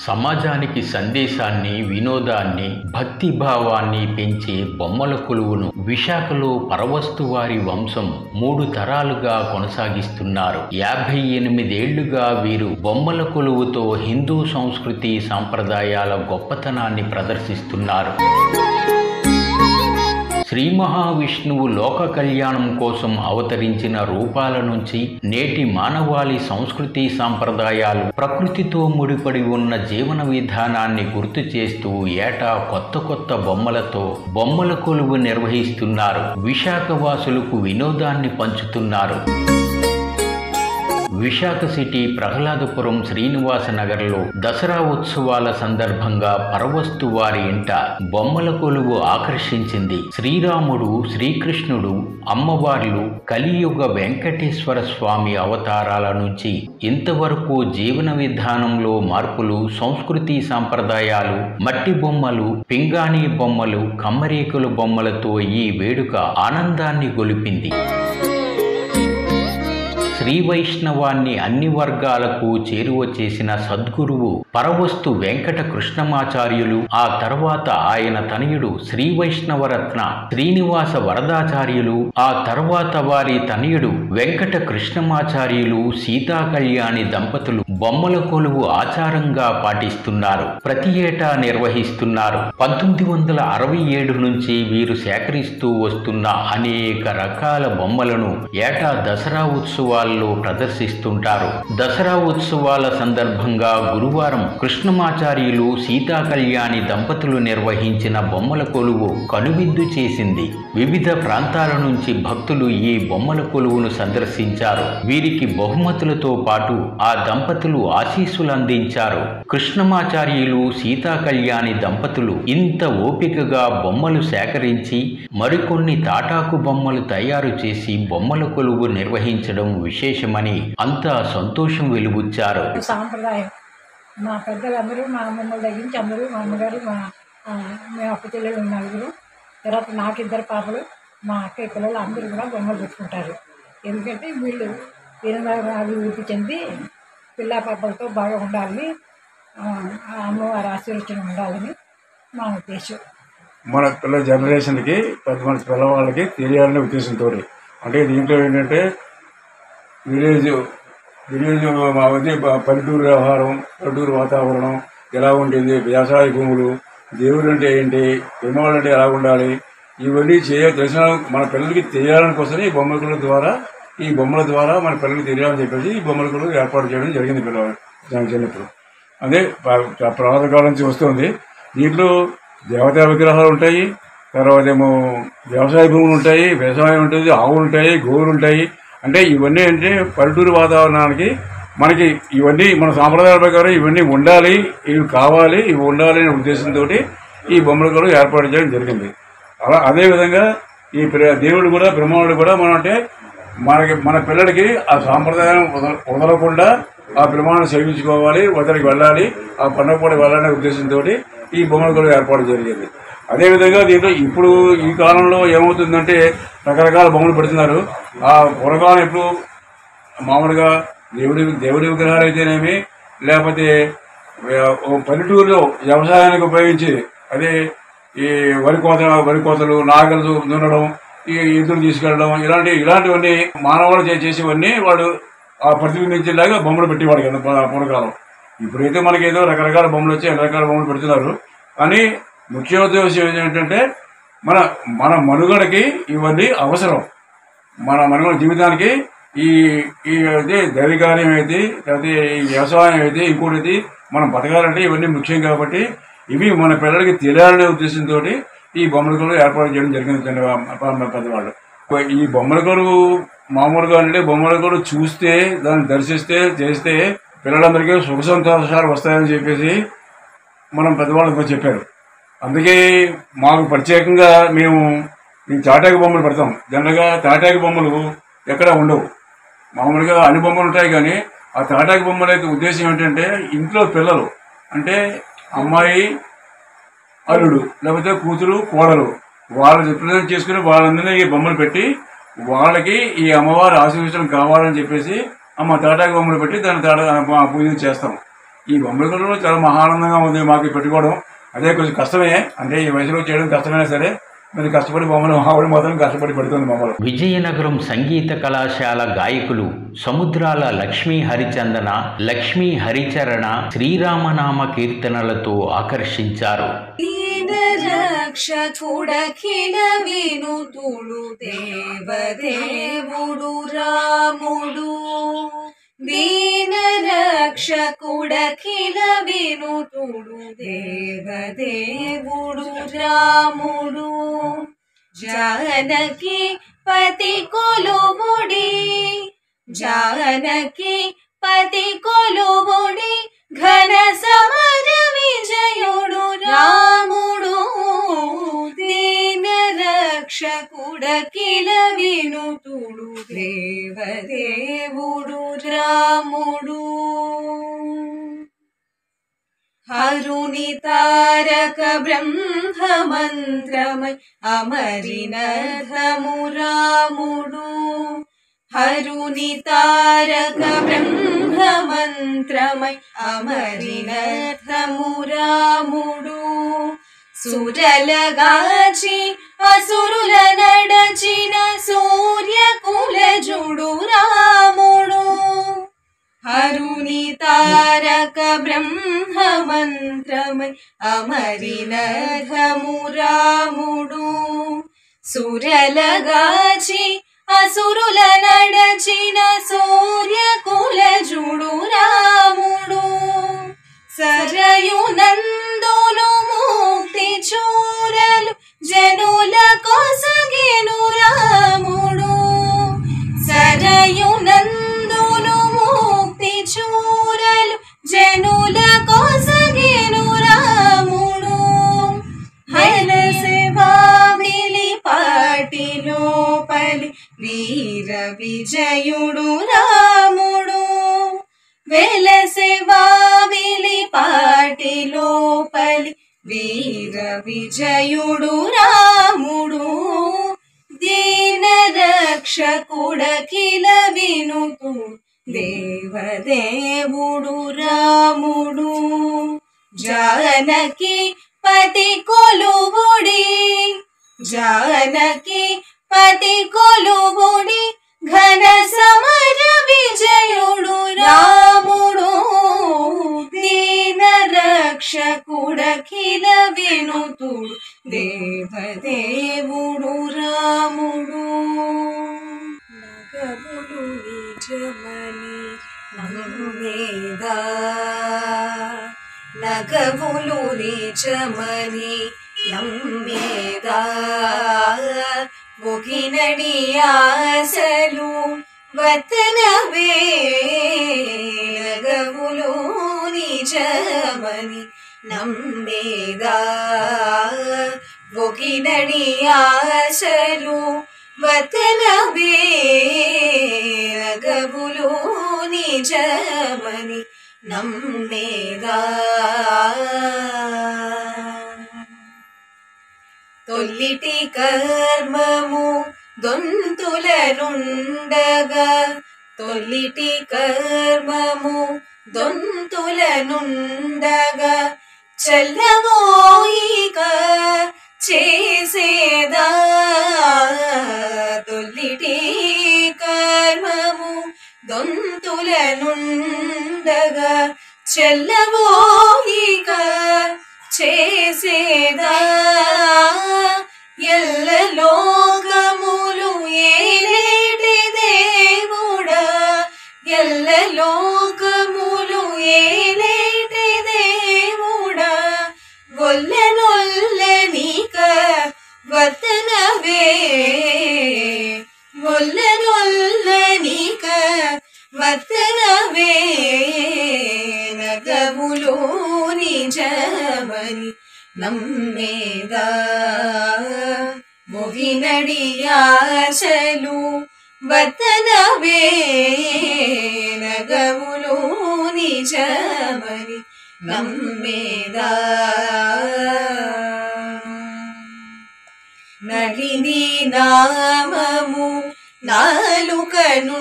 సమాజానికి సందేశాన్ని, వినోదాన్ని, భక్తి భావాన్ని పెంచే బొమ్మల కొలువును విశాఖలో పరవస్తువారి వంశం 3 తరాలుగా కొనసాగిస్తున్నారు. 58 ఏళ్లుగా వీరు బొమ్మల కొలువుతో హిందూ సంస్కృతి సాంప్రదాయాల గొప్పతనాన్ని ప్రదర్శిస్తున్నారు. శ్రీ మహావిష్ణువు లోక కళ్యాణం కోసం అవతరించిన రూపాల నుంచి నేటి మానవాళి సంస్కృతి సాంప్రదాయాలు, ప్రకృతితో ముడిపడి ఉన్న జీవన విధానాన్ని గుర్తు చేస్తూ ఏటా కొత్త బొమ్మలతో బొమ్మల కొలువు నిర్వహిస్తున్నారు. విశాఖ వాసులకు వినోదాన్ని పంచుతున్నారు. విశాఖ సిటీ ప్రహ్లాదపురం శ్రీనివాస నగర్లో దసరా ఉత్సవాల సందర్భంగా పరవస్తు వారి ఇంట బొమ్మల కొలువు ఆకర్షించింది. శ్రీరాముడు, శ్రీకృష్ణుడు, అమ్మవార్లు, కలియుగ వెంకటేశ్వర స్వామి అవతారాల నుంచి ఇంతవరకు జీవన విధానంలో మార్పులు, సంస్కృతి సాంప్రదాయాలు, మట్టి బొమ్మలు, పింగాణీ బొమ్మలు, కమ్మరేకుల బొమ్మలతో ఈ వేడుక ఆనందాన్ని గొలిపింది. శ్రీ వైష్ణవాన్ని అన్ని వర్గాలకు చేరువ చేసిన సద్గురువు పరవస్తు వెంకట కృష్ణమాచార్యులు, ఆ తర్వాత ఆయన తనయుడు శ్రీ వైష్ణవరత్న శ్రీనివాస వరదాచార్యులు, ఆ తర్వాత వారి తనయుడు వెంకట కృష్ణమాచార్యులు, సీతా కళ్యాణి దంపతులు బొమ్మల కొలువు ఆచారంగా పాటిస్తున్నారు. ప్రతి ఏటా నిర్వహిస్తున్నారు. 1967 నుంచి వీరు సేకరిస్తూ వస్తున్న అనేక రకాల బొమ్మలను ఏటా దసరా ఉత్సవాలు ప్రదర్శిస్తుంటారు. దసరా ఉత్సవాల సందర్భంగా గురువారం కృష్ణమాచార్యులు, సీతా కళ్యాణి దంపతులు నిర్వహించిన బొమ్మల కొలువు కనువిందు చేసింది. వివిధ ప్రాంతాల నుంచి భక్తులు ఈ బొమ్మల కొలువును సందర్శించారు. వీరికి బహుమతులతో పాటు ఆ దంపతులు ఆశీస్సులు అందించారు. కృష్ణమాచార్యులు, సీతా కళ్యాణి దంపతులు ఇంత ఓపికగా బొమ్మలు సేకరించి మరికొన్ని తాటాకు బొమ్మలు తయారు చేసి బొమ్మల కొలువు నిర్వహించడం విశేషమని అంతా సంతోషం వెలుబుచ్చారు. సాంప్రదాయం మా పెద్దలందరూ, మా అమ్మమ్మల దగ్గర నుంచి అందరూ, మా అమ్మగారు, మేము అక్క చెల్లెలు 4, తర్వాత నాకు 2 పాపలు, మా అక్కయ్య పిల్లలు అందరూ కూడా బొమ్మలు పెట్టుకుంటారు. ఎందుకంటే వీళ్ళు అభివృద్ధి చెంది పిల్ల పాపలతో బాగా ఉండాలని, అమ్మవారి ఆశీర్వచనం ఉండాలని మా ఉద్దేశం. మన పిల్ల జనరేషన్కి, పెద్ద మంది పిల్లవాళ్ళకి తెలియాలనే ఉద్దేశంతో. అంటే దీంట్లో ఏంటంటే విలేజ్ పల్లెటూరు వ్యవహారం, పల్లెటూరు వాతావరణం ఎలా ఉంటుంది, వ్యవసాయ భూములు, దేవుడు అంటే ఏంటి, పెమ్మవాళ్ళు అంటే ఎలా ఉండాలి, ఇవన్నీ తెలిసిన మన పిల్లలకి తెలియాలని కోసమే ఈ బొమ్మల ద్వారా మన పిల్లలకి తెలియాలని చెప్పేసి ఈ బొమ్మల కొలువు ఏర్పాటు చేయడం జరిగింది. చిన్నప్పుడు అదే ప్రారంభ కాలం నుంచి వస్తుంది. దీంట్లో దేవతా విగ్రహాలు ఉంటాయి, తర్వాత ఏమో వ్యవసాయ భూములు ఉంటాయి, వ్యవసాయం ఉంటుంది, ఆవులు ఉంటాయి, గోవులు ఉంటాయి. అంటే ఇవన్నీ అంటే పల్లెటూరు వాతావరణానికి మనకి ఇవన్నీ మన సాంప్రదాయాల ప్రకారం ఇవన్నీ ఉండాలి, ఇవి కావాలి, ఇవి ఉండాలి అనే ఉద్దేశంతో ఈ బొమ్మల కొలువు ఏర్పాటు చేయడం జరిగింది. అదేవిధంగా ఈ దేవుడు కూడా, బ్రహ్మాండు కూడా మనం అంటే మన పిల్లలకి ఆ సాంప్రదాయం వదలకుండా ఆ బ్రహ్మాండం సేవించుకోవాలి, వదలకి వెళ్ళాలి, ఆ పండుగ కూడా వెళ్ళాలనే ఉద్దేశంతో ఈ బొమ్మల కొలువు ఏర్పాటు జరిగింది. అదేవిధంగా దీంట్లో ఇప్పుడు ఈ కాలంలో ఏమవుతుందంటే రకరకాల బొమ్మలు పెడుతున్నారు. ఆ పూర్వకాలం ఇప్పుడు మామూలుగా దేవుడి విగ్రహాలు అయితేనేమి, లేకపోతే పల్లెటూరులో వ్యవసాయానికి ఉపయోగించి అదే ఈ వరి కోతలు, నాగలు దున్నడం, ఈ ఎద్దులు తీసుకెళ్ళడం, ఇలాంటివన్నీ మానవాళ్ళు చేసేవన్నీ వాడు ఆ ప్రతిబింబించేలాగా బొమ్మలు పెట్టేవాడు కదా పూర్వకాలం. ఇప్పుడైతే మనకేదో రకరకాల బొమ్మలు వచ్చి అన్ని రకాల బొమ్మలు పెడుతున్నారు. కానీ ముఖ్య ఉద్దేశం ఏంటంటే మన మనుగడకి ఇవన్నీ అవసరం. మన మనుగడ జీవితానికి ఈ అయితే దైవికార్యం అయితే, లేకపోతే ఈ వ్యవసాయం అయితే, ఇంకోటి మనం బతకాలంటే ఇవన్నీ ముఖ్యం. కాబట్టి ఇవి మన పిల్లలకి తెలియాలనే ఉద్దేశంతో ఈ బొమ్మల కొలువు ఏర్పాటు చేయడం జరిగింది పెద్దవాళ్ళు. ఈ బొమ్మల కొలువు మామూలుగా అంటే బొమ్మల కొలువు చూస్తే, దాన్ని దర్శిస్తే, చేస్తే పిల్లలందరికీ సుఖ సంతోషాలు వస్తాయని చెప్పేసి మనం పెద్దవాళ్ళతో చెప్పారు. అందుకే మాకు ప్రత్యేకంగా మేము తాటాకు బొమ్మలు పెడతాం. జనరల్గా తాటాకు బొమ్మలు ఎక్కడ ఉండవు, మామూలుగా అన్ని బొమ్మలు ఉంటాయి. కానీ ఆ తాటాకు బొమ్మల యొక్క ఉద్దేశం ఏంటంటే ఇంట్లో పిల్లలు అంటే అమ్మాయి, అల్లుడు, లేకపోతే కూతురు, కోడలు, వాళ్ళు రిప్రజెంట్ చేసుకుని వాళ్ళందరినీ ఈ బొమ్మలు పెట్టి వాళ్ళకి ఈ అమ్మవారి ఆశీర్వచనం కావాలని చెప్పేసి తాటాకు బొమ్మలు పెట్టి దాన్ని పూజ చేస్తాం. ఈ బొమ్మల కొలువులో చాలా మహానందంగా ఉంది మాకు పెట్టుకోవడం. అదే కొంచెం కష్టమే, అంటే ఈ వయసులో చేయడం కష్టమైనా సరే మరి కష్టపడి బొమ్మలు ఆవిడ మాత్రం కష్టపడి పెడుతుంది బొమ్మలు. విజయనగరం సంగీత కళాశాల గాయకులు సముద్రాల లక్ష్మీ హరిచందన, లక్ష్మీ హరిచరణ శ్రీరామనామ కీర్తనలతో ఆకర్షించారు. రక్షకుడఖిల వినుతుడు దేవదేవుడు రాముడు, దీన రక్షకుడఖిల వినుతుడు దేవదేవుడు రాముడు, జానకి పతి కొలువుడి, జానకి పతి కొలువుడి, ఘన సమర విజయుడు రాముడు, దీన రక్షకుడఖిల వినుతుడు దేవదేవుడు రాముడు. హరుని తారక బ్రహ్మ మంత్రమై అమరినధము రాముడు, హరుని తారక బ్రహ్మ మంత్రమై అమరినధము రాముడు, సురలగాచి అసురుల నడచిన సూర్యకులజుడు రాముడు, హరుని తారక బ్రహ్మ మంత్రమై అమరినధము రాముడు, సురలగాచి అసురుల నడచిన సూర్యకులజుడు రాముడు, సరయునందును ముక్తి చూరలు జనుల కొసగెను రాముడు, సరయునందును ముక్తి చూరలు జనుల కొసగెను రాముడు, వెలసె వావిలి పాటి లోపలి వీర విజయుడు రాముడు, వెలసె వావిలి పాటి లోపలి వీర విజయుడు రాముడు, దీన రక్షకుడఖిల వినుతుడు దేవదేవుడు రాముడు, జానకి పతి కొలువుడి, జానకి పతి కొలువుడి, ఘన సమర విజయుడు రాముడు, దీన రక్షకుడఖిల వినుతుడు దేవదేవుడు రాముడు. నగములు నిజమని నమ్మేదా, నగములు నిజమని నమ్మేదా, ముగినడి ఆశలు వతనవే, నగములు నిజమని నమ్మేదా, ముగినడి ఆశలు వతనవే, నగములు నిజమని నమ్మేదా. తొల్లిటి కర్మము దొంతులనుండగా, తొల్లిటి కర్మము దొంతులనుండగా, చల్లమోయిక చేసేదా, తొల్లిటి కర్మము దొంతులనుండగా, చల్లమోయిక చేసేదా, ఎల్ల లోకములు ఏలేటి దేవుడా, ఎల్ల లోకములు ఏలేటి దేవుడా, గొల్లెనొల్లనిక వతనవే, గొల్లెనొల్లనిక వతనవే, నగములు నిజమని నమ్మేదా, ముగినడి ఆశలు వతనవే, నగములు నిజమని నమ్మేదా. నళిని నామము నాలుకనుండగా,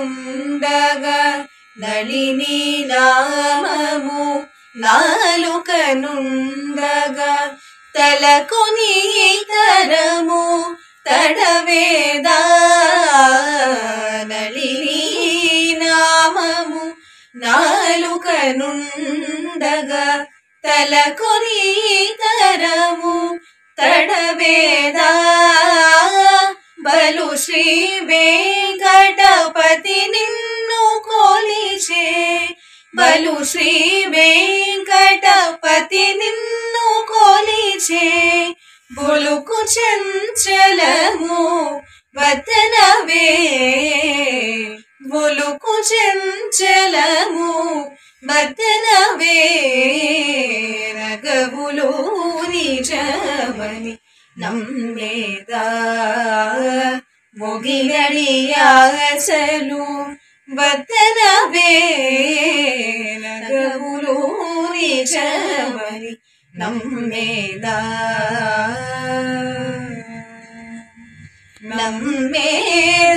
నళిని నామము నాలుకనుండగా తలకొని తరము తడవేదా నళిని నామము నాలుకనుండగా తలకొని తరము తడవేదా బలు శ్రీ వెంకటపతి నిన్ను కొలిచే బలు శ్రీ వెంకటపతి నిన్ను కొలిచే బొలుకు చంచలము వదనవే బొలుకు చంచలము వదనవే రగవులు నిజమని నమ్మేదా మొగిలడియాసలు వదనవే రగవులు నిజమని నమ్మేదా నమ్మేదా